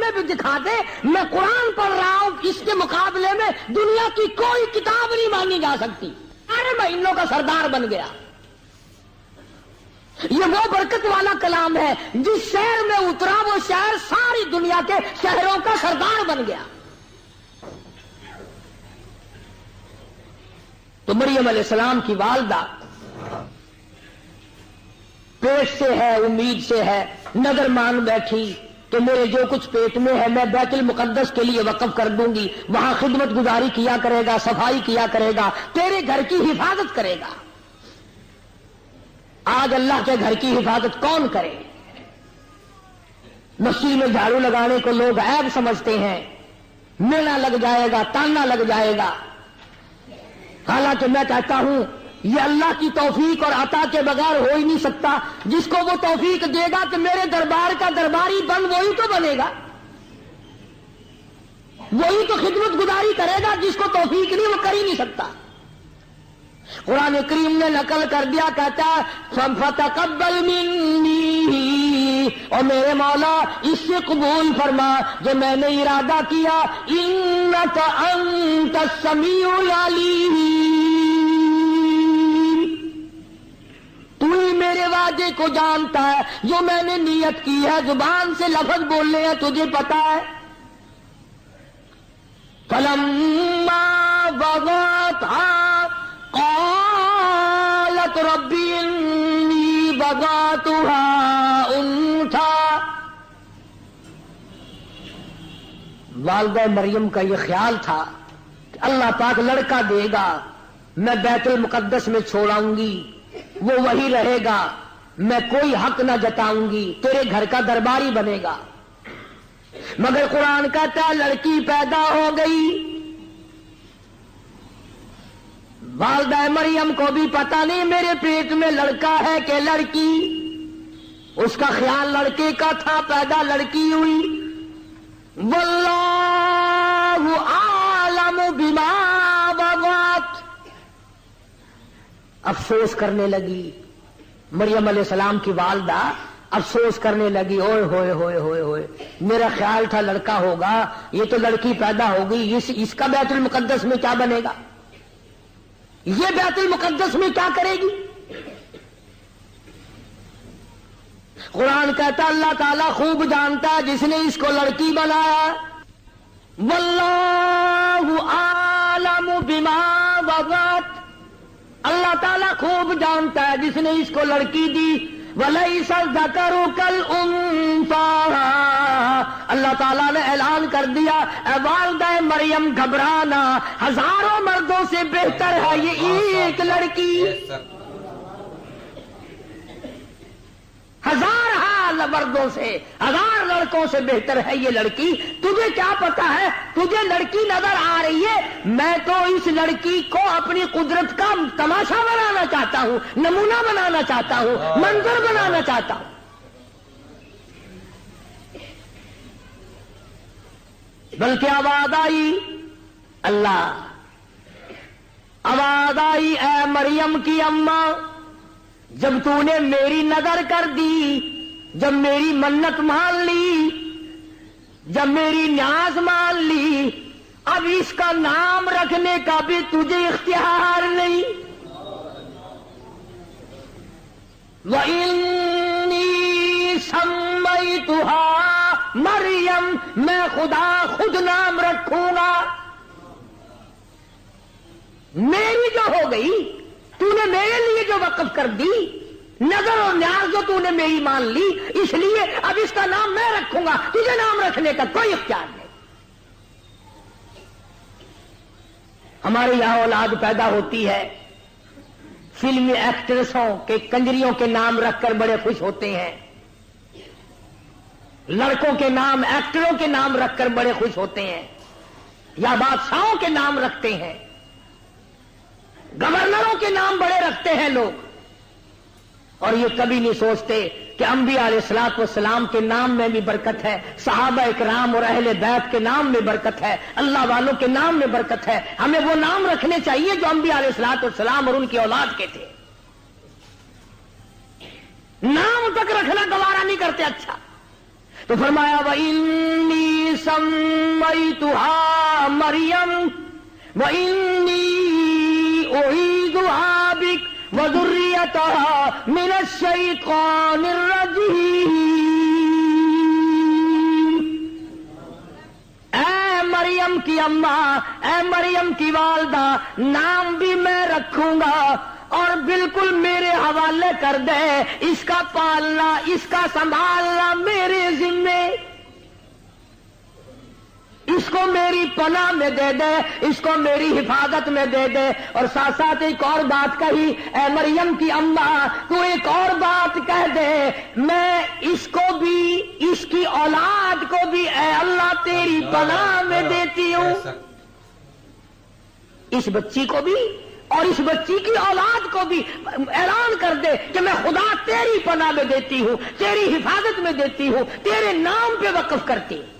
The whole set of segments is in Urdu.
میں بھی دکھا دے میں قرآن پڑھ رہا ہوں، اس کے مقابلے میں دنیا کی کوئی کتاب نہیں مانی جا سکتی، سارے مہینوں کا سردار بن گیا۔ یہ وہ برکت والا کلام ہے جس شہر میں اترا وہ شہر ساری دنیا کے شہروں کا سردار بن گیا۔ تو مریم علیہ السلام کی والدہ پیٹ سے ہے، امید سے ہے، نظر مان بیٹھی کہ میرے جو کچھ پیٹ میں ہے میں بیت المقدس کے لیے وقف کر دوں گی، وہاں خدمت گزاری کیا کرے گا، صفائی کیا کرے گا، تیرے گھر کی حفاظت کرے گا۔ آج اللہ کے گھر کی حفاظت کون کرے؟ مسجد میں جھاڑو لگانے کو لوگ عیب سمجھتے ہیں، میلہ لگ جائے گا، تانا لگ جائے گا۔ حالانکہ میں کہتا ہوں یہ اللہ کی توفیق اور عطا کے بغیر ہو ہی نہیں سکتا۔ جس کو وہ توفیق دے گا کہ میرے دربار کا درباری بن، وہی تو بنے گا، وہی تو خدمت گزاری کرے گا۔ جس کو توفیق نہیں وہ کر ہی نہیں سکتا۔ قرآن کریم نے نقل کر دیا، کہتا فَتَقَبَّلْ مِنِّي، اور میرے مولا اس سے قبول فرما جو میں نے ارادہ کیا، إِنَّكَ أَنْتَ السَّمِيعُ الْعَلِيمُ، تو ہی میرے وعدے کو جانتا ہے، جو میں نے نیت کی ہے، زبان سے لفظ بولنے ہیں تجھے پتا ہے۔ فَلَمَّا وَضَعَتْهَا قالت رب انی وضعتها انثى، والدہ مریم کا یہ خیال تھا کہ اللہ پاک لڑکا دے گا، میں بیت المقدس میں چھوڑاؤں گی، وہ وہی رہے گا، میں کوئی حق نہ جتاؤں گی، تیرے گھر کا درباری بنے گا۔ مگر قرآن کہتا ہے لڑکی پیدا ہو گئی۔ والدہ مریم کو بھی پتا نہیں میرے پیٹ میں لڑکا ہے کہ لڑکی، اس کا خیال لڑکے کا تھا، پیدا لڑکی ہوئی۔ واللہ عالم بما وضعت، افسوس کرنے لگی مریم علیہ السلام کی والدہ، افسوس کرنے لگی، اوئے ہوئے ہوئے ہوئے ہوئے، میرا خیال تھا لڑکا ہوگا، یہ تو لڑکی پیدا ہو گئی، اس کا بیت المقدس میں کیا بنے گا؟ یہ بیت المقدس میں کیا کرے گی؟ قرآن کہتا اللہ تعالیٰ خوب جانتا ہے جس نے اس کو لڑکی بنایا۔ واللہ عالم بما وضعت، اللہ تعالیٰ خوب جانتا ہے جس نے اس کو لڑکی دی۔ وَلَيْسَ الذَّكَرُ كَالْأُنثَىٰ، اللہ تعالیٰ نے اعلان کر دیا اے والدہ مریم گھبرانا، ہزاروں مردوں سے بہتر ہے یہ ایک لڑکی، ہزار مردوں سے، ہزار لڑکوں سے بہتر ہے یہ لڑکی۔ تجھے کیا پتا ہے؟ تجھے لڑکی نظر آ رہی ہے، میں تو اس لڑکی کو اپنی قدرت کا تماشا بنانا چاہتا ہوں، نمونہ بنانا چاہتا ہوں، منظر بنانا چاہتا ہوں۔ بلکہ آواز آئی، اللہ آواز آئی اے مریم کی اماں، جب تو نے میری نظر کر دی، جب میری منت مان لی، جب میری نیاز مان لی، اب اس کا نام رکھنے کا بھی تجھے اختیار نہیں۔ وَإِنِّي سَمَّيْتُهَا مریم، میں خدا خود نام رکھوں گا۔ میری جو ہو گئی، تو نے میرے لیے جو وقف کر دی، نظر اور نیاز جو تو نے میری مان لی، اس لیے اب اس کا نام میں رکھوں گا، تجھے نام رکھنے کا کوئی اختیار نہیں۔ ہمارے یہاں اولاد پیدا ہوتی ہے، فلمی ایکٹریسوں کے کنجریوں کے نام رکھ کر بڑے خوش ہوتے ہیں، لڑکوں کے نام ایکٹروں کے نام رکھ کر بڑے خوش ہوتے ہیں، یا بادشاہوں کے نام رکھتے ہیں، گورنروں کے نام بڑے رکھتے ہیں لوگ، اور یہ کبھی نہیں سوچتے کہ انبیاء علیہ الصلوۃ والسلام کے نام میں بھی برکت ہے، صحابہ اکرام اور اہل بیت کے نام میں برکت ہے، اللہ والوں کے نام میں برکت ہے۔ ہمیں وہ نام رکھنے چاہیے جو انبیاء علیہ الصلوۃ والسلام اور ان کی اولاد کے تھے۔ نام تک رکھنا گوارا نہیں کرتے۔ اچھا تو فرمایا وَإِنِّي سَمَّيْتُهَا مَرْيَمَ وَإِنِّي أُعِيذُهَا بِكَ وَذُرِّيَّتَهَا مِنَ الشَّيْطَانِ الرَّجِيمِ۔ اے مریم کی اماں، اے مریم کی والدہ، نام بھی میں رکھوں گا اور بالکل میرے حوالے کر دے، اس کا پالنا، اس کا سنبھالنا میرے ذمے، اس کو میری پناہ میں دے دے، اس کو میری حفاظت میں دے دے۔ اور ساتھ ساتھ ایک اور بات کہی، اے مریم کی اماں تو ایک اور بات کہہ دے، میں اس کو بھی، اس کی اولاد کو بھی اے اللہ تیری پناہ میں دیتی ہوں، اس بچی کو بھی اور اس بچی کی اولاد کو بھی اعلان کر دے کہ میں خدا تیری پناہ میں دیتی ہوں، تیری حفاظت میں دیتی ہوں، تیرے نام پہ وقف کرتی ہوں۔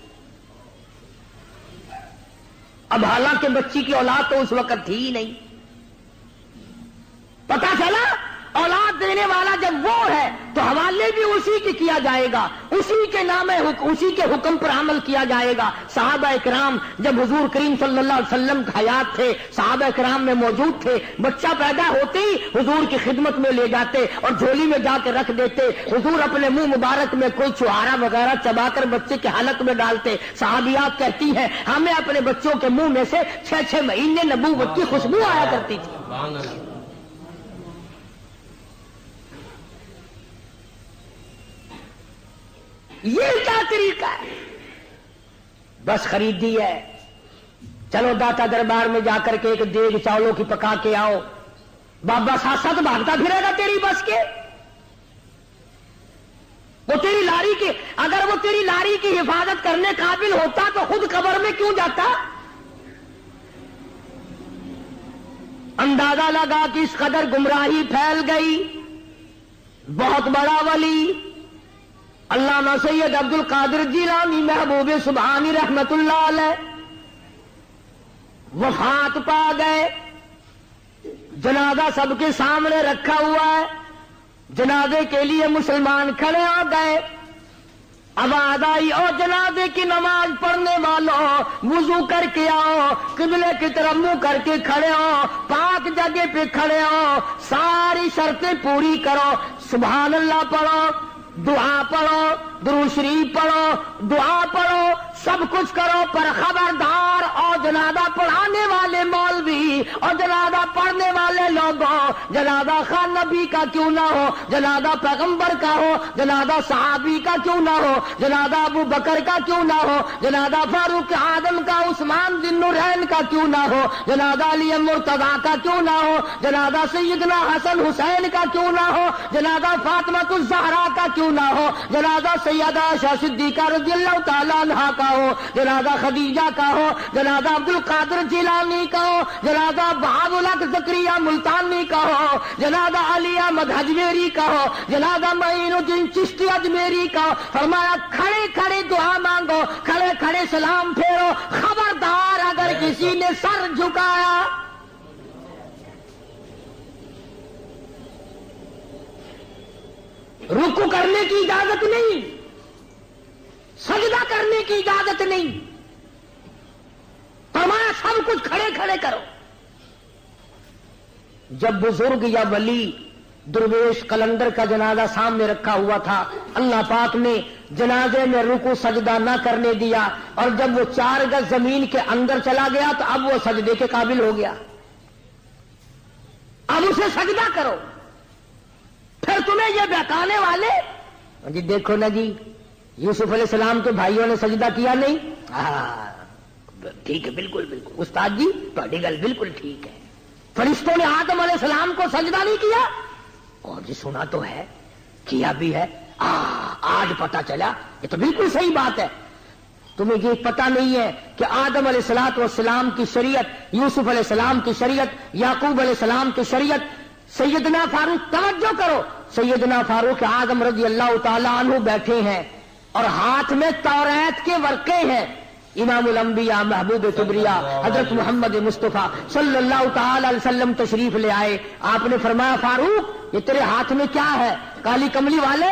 اب حالانکہ بچی کی اولاد تو اس وقت تھی ہی نہیں، پتا چلا اولاد دینے والا جب وہ ہے تو حوالے بھی اسی کے کیا جائے گا، اسی کے نام اسی کے حکم پر عمل کیا جائے گا۔ صحابہ کرام جب حضور کریم صلی اللہ علیہ وسلم حیات تھے، صحابہ کرام میں موجود تھے، بچہ پیدا ہوتے ہی حضور کی خدمت میں لے جاتے اور جھولی میں جا کے رکھ دیتے، حضور اپنے منہ مبارک میں کوئی چوہارا وغیرہ چبا کر بچے کے حلق میں ڈالتے۔ صحابیات کہتی ہیں ہمیں اپنے بچوں کے منہ میں سے 6 مہینے نبوت کی خوشبو آیا کرتی تھی۔ یہ کیا طریقہ ہے؟ بس خریدی ہے، چلو داتا دربار میں جا کر کے ایک دیگ چاولوں کی پکا کے آؤ، بابا ساتھ ساتھ بھاگتا پھرے گا تیری بس کے؟ وہ تیری لاری کی، اگر وہ تیری لاری کی حفاظت کرنے قابل ہوتا تو خود قبر میں کیوں جاتا؟ اندازہ لگا کہ اس قدر گمراہی پھیل گئی۔ بہت بڑا ولی علامہ سید عبد القادر جیلانی محبوب سبحانی رحمت اللہ علیہ وفات پا گئے، جنازہ سب کے سامنے رکھا ہوا ہے، جنازے کے لیے مسلمان کھڑے ہو گئے، آواز آئی اور جنازے کی نماز پڑھنے والوں وضو کر کے آؤ، قبلے کی طرف منہ کر کے کھڑے ہو، پاک جگہ پہ کھڑے ہو، ساری شرطیں پوری کرو، سبحان اللہ پڑھو، دعا پڑھو، درود شریف پڑھو، دعا پڑھو، سب کچھ کرو، پر خبردار اور جنازہ پڑھانے والے مولوی اور جنازہ پڑھنے والے لوگوں، جنازہ خان نبی کا کیوں نہ ہو، جنازہ پیغمبر کا ہو، جنازہ صحابی کا کیوں نہ ہو، جنازہ ابو بکر کا کیوں نہ ہو، جنازہ فاروق اعظم کا، عثمان ذی النورین کا کیوں نہ ہو، جنازہ علی مرتضیٰ کا کیوں نہ ہو، جنازہ سیدنا حسن حسین کا کیوں نہ ہو، جنازہ فاطمہ الزہرا کا کیوں نہ ہو، جنازہ سیدہ عائشہ صدیقہ رضی اللہ تعالیٰ عنہا کا ہو، جنازہ خدیجہ کا ہو، جنازہ عبد القادر جیلانی کا ہو، جنازہ بہاء الحق زکریا ملتانی کا ہو، جنازہ علی احمد اجمیری کا ہو، جنازہ معین الدین چشتی اجمیری کا ہو، فرمایا کھڑے کھڑے دعا مانگو، کھڑے کھڑے سلام پھیرو، خبردار اگر کسی نے سر جھکایا رکوع کرنے کی اجازت نہیں، سجدہ کرنے کی اجازت نہیں، فرمایا سب کچھ کھڑے کھڑے کرو۔ جب بزرگ یا ولی درویش قلندر کا جنازہ سامنے رکھا ہوا تھا، اللہ پاک نے جنازے میں رکوع سجدہ نہ کرنے دیا، اور جب وہ 4 گز زمین کے اندر چلا گیا تو اب وہ سجدے کے قابل ہو گیا، اب اسے سجدہ کرو۔ پھر تمہیں یہ بہکانے والے جی دیکھو نا جی یوسف علیہ السلام کے بھائیوں نے سجدہ کیا نہیں، ٹھیک ہے، بالکل بالکل استاد جی تہاڈی گل بالکل ٹھیک ہے، فرشتوں نے آدم علیہ السلام کو سجدہ نہیں کیا، اور جی سنا تو ہے، کیا بھی ہے، آج پتا چلا، یہ تو بالکل صحیح بات ہے۔ تمہیں یہ پتا نہیں ہے کہ آدم علیہ السلام کی شریعت، یوسف علیہ السلام کی شریعت، یعقوب علیہ السلام کی شریعت، سیدنا فاروق، توجہ کرو، سیدنا فاروق اعظم رضی اللہ تعالی عنہ بیٹھے ہیں اور ہاتھ میں توریت کے ورقے ہیں، امام الانبیاء محبوب کبریا حضرت محمد مصطفیٰ صلی اللہ تعالی علیہ وسلم تشریف لے آئے، آپ نے فرمایا فاروق یہ تیرے ہاتھ میں کیا ہے؟ کالی کملی والے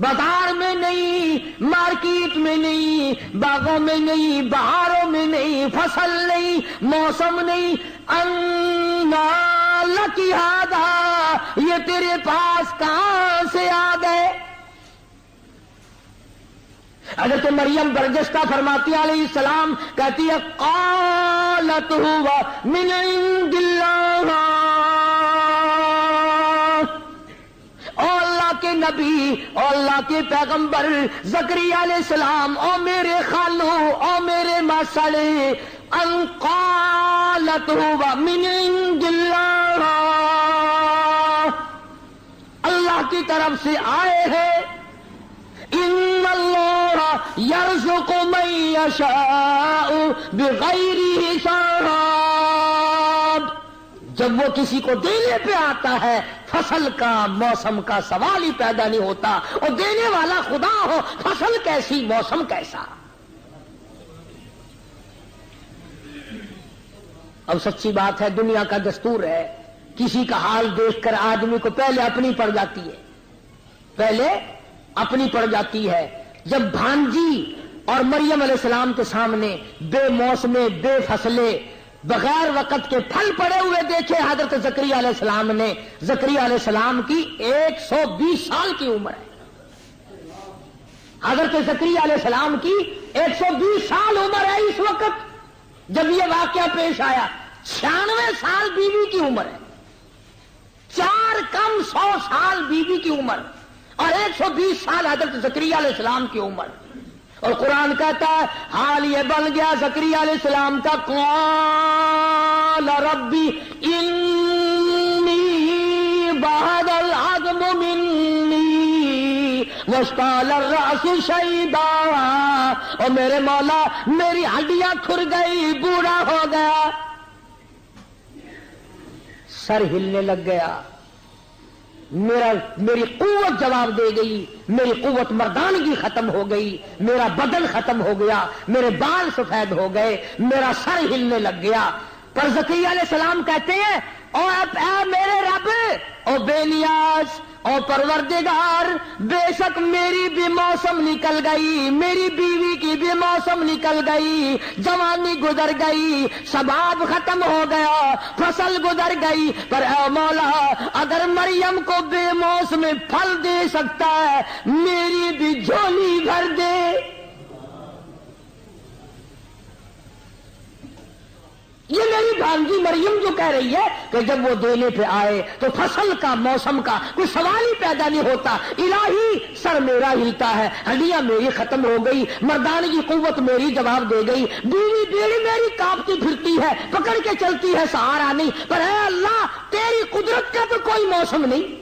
بازار میں نہیں، مارکیٹ میں نہیں، باغوں میں نہیں، بہاروں میں نہیں، فصل نہیں، موسم نہیں، انا لکی ھذا، یہ تیرے پاس کہاں سے آ گئے؟ حضرت مریم برجستہ فرماتی علیہ السلام، کہتی ہے قالت ہوا من عند اللہ، او اللہ کے نبی، او اللہ کے پیغمبر زکریا علیہ السلام، او میرے خالو، او میرے مسئلے، ان قالت ہوا من عند اللہ، اللہ کی طرف سے آئے ہیں، ان اللہ یرزق من یشاء بغیر حساب، جب وہ کسی کو دینے پہ آتا ہے فصل کا موسم کا سوال ہی پیدا نہیں ہوتا، اور دینے والا خدا ہو، فصل کیسی موسم کیسا۔ اب سچی بات ہے، دنیا کا دستور ہے، کسی کا حال دیکھ کر آدمی کو پہلے اپنی پڑ جاتی ہے، پہلے اپنی پڑ جاتی ہے۔ جب بھانجی اور مریم علیہ السلام کے سامنے بے موسمے، بے فصلے، بغیر وقت کے پھل پڑے ہوئے دیکھے حضرت زکریا علیہ السلام نے، زکریا علیہ السلام کی 120 سال کی عمر ہے، حضرت زکریا علیہ السلام کی 120 سال عمر ہے اس وقت جب یہ واقعہ پیش آیا۔ 96 سال بیوی کی عمر ہے، 4 کم 100 سال بیوی کی عمر، اور 120 سال حضرت زکریا علیہ السلام کی عمر، اور قرآن کہتا ہے حال یہ بن گیا زکریا علیہ السلام کا، قال ربی انی بہد العظم منی واشتعل الرأس شیبا، اور میرے مولا میری ہڈیاں کھر گئی، بوڑھا ہو گیا، سر ہلنے لگ گیا، میری قوت جواب دے گئی، میری قوت مردانگی ختم ہو گئی، میرا بدن ختم ہو گیا، میرے بال سفید ہو گئے، میرا سر ہلنے لگ گیا۔ پر زکریا علیہ السلام کہتے ہیں او اے میرے رب، او بے نیاز، او پروردگار، بے شک میری بھی موسم نکل گئی، میری بیوی کی بھی موسم نکل گئی، جوانی گزر گئی، شباب ختم ہو گیا، فصل گزر گئی، پر اے مولا اگر مریم کو بے موسم پھل دے سکتا ہے، میری بھی جھولی بھر دے۔ یہ میری بھانجی مریم جو کہہ رہی ہے کہ جب وہ دینے پہ آئے تو فصل کا موسم کا کوئی سوال ہی پیدا نہیں ہوتا، الہی سر میرا ہلتا ہے، ہڈیاں میری ختم ہو گئی، مردانگی قوت میری جواب دے گئی، بیوی بیڑی میری کانپتی پھرتی ہے، پکڑ کے چلتی ہے، سہارا نہیں، پر اے اللہ تیری قدرت کا تو کوئی موسم نہیں،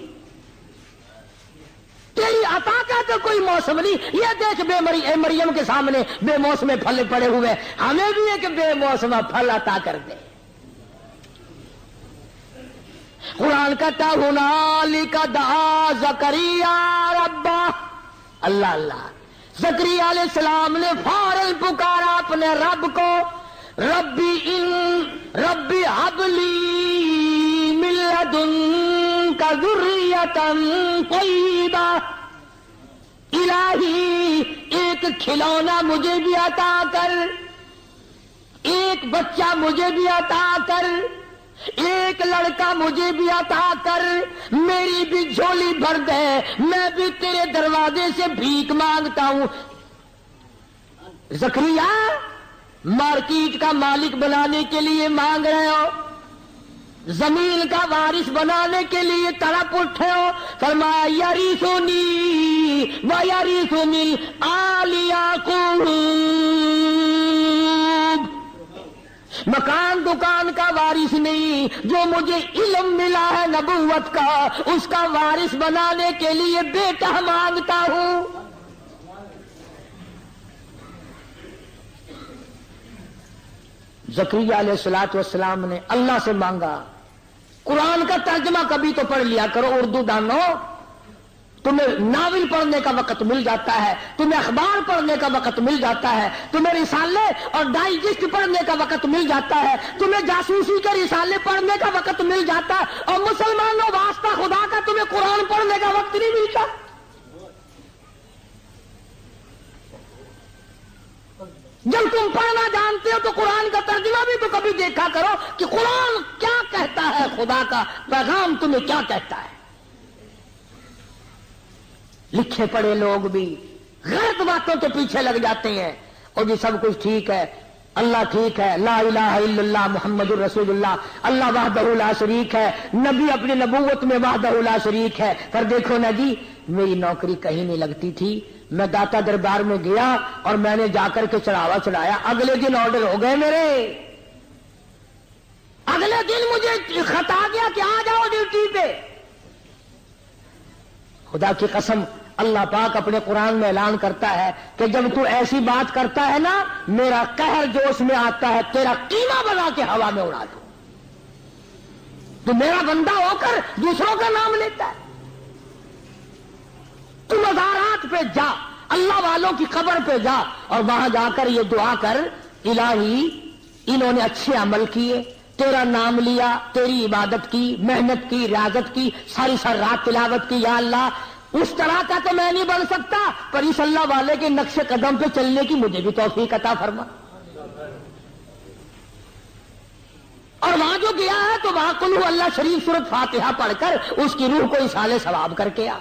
تیری عطا کا تو کوئی موسم نہیں، یہ دیکھ اے مریم کے سامنے بے موسم پھل پڑے ہوئے، ہمیں بھی ایک بے موسم پھل عطا کر دے۔ قرآن کہتا ہنالک دعا زکریا ربہ، اللہ اللہ، زکریا علیہ السلام نے فوراً پکارا اپنے رب کو، ربی حب لی من لدنک ذریۃ طیبہ، الہی ایک کھلونا مجھے بھی عطا کر، ایک بچہ مجھے بھی عطا کر، ایک لڑکا مجھے بھی عطا کر، میری بھی جھولی بھر دے، میں بھی تیرے دروازے سے بھیک مانگتا ہوں۔ زکریا مارکیٹ کا مالک بنانے کے لیے مانگ رہے ہو، زمین کا وارث بنانے کے لیے تڑپ اٹھے ہو، فرمایا یرثنی ویرث من آل یعقوب، مکان دکان کا وارث نہیں، جو مجھے علم ملا ہے نبوت کا اس کا وارث بنانے کے لیے بیٹا مانگتا ہوں۔ زکریا علیہ الصلوۃ والسلام نے اللہ سے مانگا۔ قرآن کا ترجمہ کبھی تو پڑھ لیا کرو اردو دانو، تمہیں ناول پڑھنے کا وقت مل جاتا ہے، تمہیں اخبار پڑھنے کا وقت مل جاتا ہے، تمہیں رسالے اور ڈائجسٹ پڑھنے کا وقت مل جاتا ہے، تمہیں جاسوسی کے رسالے پڑھنے کا وقت مل جاتا ہے، اور مسلمانوں واسطہ خدا کا تمہیں قرآن پڑھنے کا وقت نہیں ملتا۔ تم پڑھنا جانتے ہو تو قرآن کا ترجمہ بھی تو کبھی دیکھا کرو کہ قرآن کیا کہتا ہے، خدا کا پیغام تمہیں کیا کہتا ہے۔ لکھے پڑھے لوگ بھی غلط باتوں کے پیچھے لگ جاتے ہیں، اور بھی سب کچھ ٹھیک ہے، اللہ ٹھیک ہے، لا الہ الا اللہ محمد الرسول اللہ، اللہ وحدہ لا شریک ہے، نبی اپنی نبوت میں وحدہ لا شریک ہے۔ پر دیکھو نا جی، میری نوکری کہیں نہیں لگتی تھی، میں داتا دربار میں گیا اور میں نے جا کر کے چڑھاوا چڑھایا، اگلے دن آرڈر ہو گئے میرے، اگلے دن مجھے خط آ گیا کہ آ جاؤ ڈیوٹی پہ۔ خدا کی قسم، اللہ پاک اپنے قرآن میں اعلان کرتا ہے کہ جب تو ایسی بات کرتا ہے نا، میرا قہر جوش میں آتا ہے، تیرا قیمہ بنا کے ہوا میں اڑا دوں۔ تو میرا بندہ ہو کر دوسروں کا نام لیتا ہے۔ تو مزارات پہ جا، اللہ والوں کی قبر پہ جا اور وہاں جا کر یہ دعا کر، الہی انہوں نے اچھے عمل کیے، تیرا نام لیا، تیری عبادت کی، محنت کی، ریاضت کی، ساری رات تلاوت کی، یا اللہ اس طرح کا تو میں نہیں بن سکتا، پر اس اللہ والے کے نقش قدم پہ چلنے کی مجھے بھی توفیق عطا فرما۔ اور وہاں جو گیا ہے تو وہاں قل هو اللہ شریف سورۃ فاتحہ پڑھ کر اس کی روح کو اصال ثواب کر کے آ،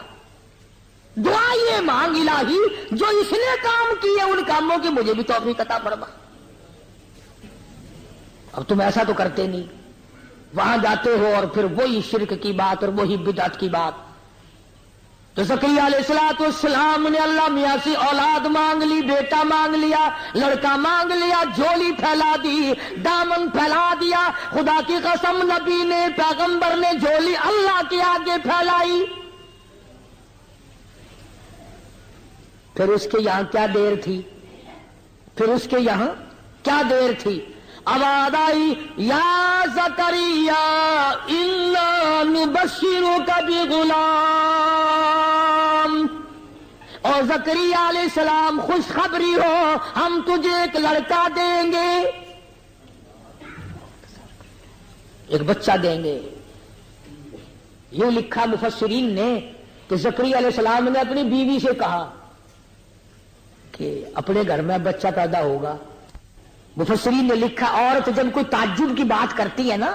دعا یہ مانگ الہی جو اس نے کام کیے ان کاموں کی مجھے بھی توفیق عطا فرما۔ اب تم ایسا تو کرتے نہیں، وہاں جاتے ہو اور پھر وہی شرک کی بات اور وہی بدعت کی بات۔ تو زکریا علیہ السلام نے اللہ میاں سے اولاد مانگ لی، بیٹا مانگ لیا، لڑکا مانگ لیا، جھولی پھیلا دی، دامن پھیلا دیا۔ خدا کی قسم، نبی نے، پیغمبر نے جھولی اللہ کے آگے پھیلائی۔ پھر اس کے یہاں کیا دیر تھی، پھر اس کے یہاں کیا دیر تھی؟ آواز آئی، یا زکریا انا نبشرک بغلام، اور زکریا علیہ السلام خوشخبری ہو، ہم تجھے ایک لڑکا دیں گے، ایک بچہ دیں گے۔ یوں لکھا مفسرین نے کہ زکریا علیہ السلام نے اپنی بیوی سے کہا کہ اپنے گھر میں بچہ پیدا ہوگا۔ مفسرین نے لکھا عورت جب کوئی تعجب کی بات کرتی ہے نا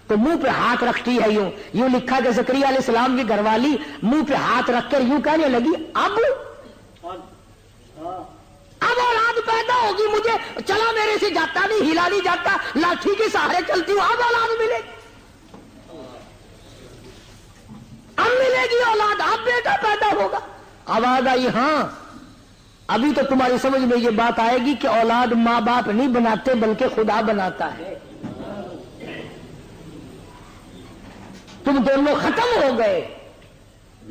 تو منہ پہ ہاتھ رکھتی ہے، یوں لکھا کہ زکریا علیہ السلام کی گھر والی منہ پہ ہاتھ رکھ کر یوں کہنے لگی، اب اولاد پیدا ہوگی، مجھے چلا میرے سے جاتا نہیں، ہلا نہیں جاتا، لاٹھی کے سہارے چلتی ہوں، اب اولاد ملے گی، اب ملے گی اولاد، اب بیٹا پیدا ہوگا۔ آواز آئی، ہاں ابھی تو تمہاری سمجھ میں یہ بات آئے گی کہ اولاد ماں باپ نہیں بناتے بلکہ خدا بناتا ہے۔ تم دونوں ختم ہو گئے،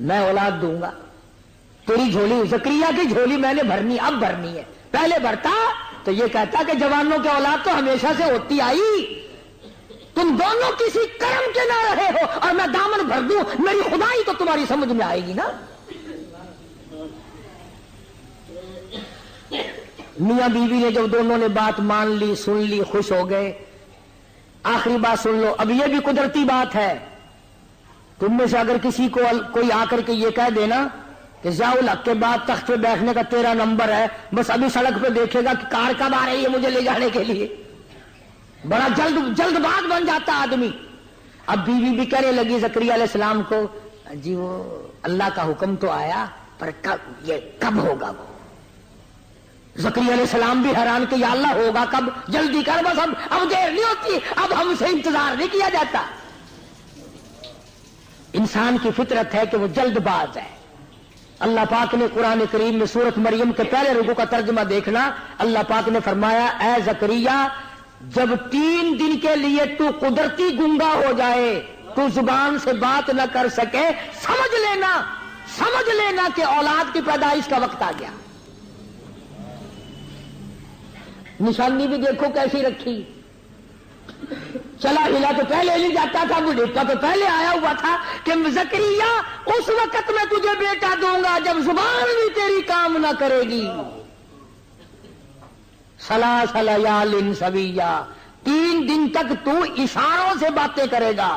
میں اولاد دوں گا، تیری جھولی، زکریا کی جھولی میں نے بھرنی، اب بھرنی ہے، پہلے بھرتا تو یہ کہتا کہ جوانوں کے اولاد تو ہمیشہ سے ہوتی آئی، تم دونوں کسی کرم کے نہ رہے ہو اور میں دامن بھر دوں، میری خدائی تو تمہاری سمجھ میں آئے گی نا۔ میاں بیوی نے جب دونوں نے بات مان لی، سن لی، خوش ہو گئے۔ آخری بات سن لو، اب یہ بھی قدرتی بات ہے، تم میں سے اگر کسی کو کوئی آ کر کے یہ کہہ دینا کہ ضیاء الحق کے بعد تخت پہ بیٹھنے کا تیرا نمبر ہے، بس ابھی سڑک پہ دیکھے گا کہ کار کب آ رہی ہے مجھے لے جانے کے لیے، بڑا جلد باز بن جاتا آدمی۔ اب بیوی بھی کہنے لگی زکریا علیہ السلام کو، جی وہ اللہ کا حکم تو آیا پر کب ہوگا وہ؟ زکریا علیہ السلام بھی حیران کہ یا اللہ ہوگا کب، جلدی کر، بس اب دیر نہیں ہوتی، اب ہم سے انتظار نہیں کیا جاتا۔ انسان کی فطرت ہے کہ وہ جلد باز ہے۔ اللہ پاک نے قرآن کریم میں سورۃ مریم کے پہلے رکوع کا ترجمہ دیکھنا، اللہ پاک نے فرمایا، اے زکریا جب 3 دن کے لیے تو قدرتی گنگا ہو جائے، تو زبان سے بات نہ کر سکے، سمجھ لینا کہ اولاد کی پیدائش کا وقت آ گیا۔ نشانی بھی دیکھو کیسی رکھی، چلا ہلا تو پہلے نہیں جاتا تھا، بڑھتا تو پہلے آیا ہوا تھا کہ زکریا اس وقت میں تجھے بیٹا دوں گا جب زبان بھی تیری کام نہ کرے گی۔ سلاسل یال سویہ، 3 دن تک تو اشاروں سے باتیں کرے گا،